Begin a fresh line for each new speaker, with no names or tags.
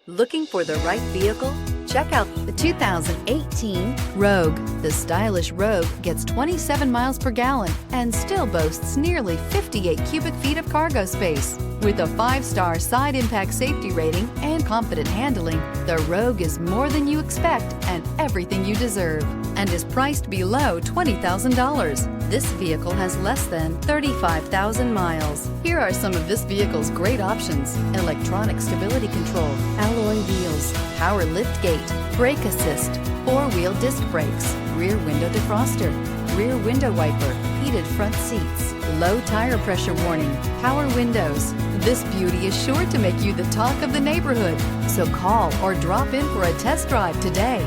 Looking for the right vehicle? Check out the 2018 Rogue. The stylish Rogue gets 27 miles per gallon and still boasts nearly 58 cubic feet of cargo space. With a 5-star side impact safety rating and confident handling, the Rogue is more than you expect and everything you deserve, and is priced below $20,000. This vehicle has less than 35,000 miles. Here are some of this vehicle's great options: electronic stability control, alloy wheels, power liftgate, brake assist, 4-wheel disc brakes, rear window defroster, rear window wiper, heated front seats, low tire pressure warning, power windows. This beauty is sure to make you the talk of the neighborhood. So call or drop in for a test drive today.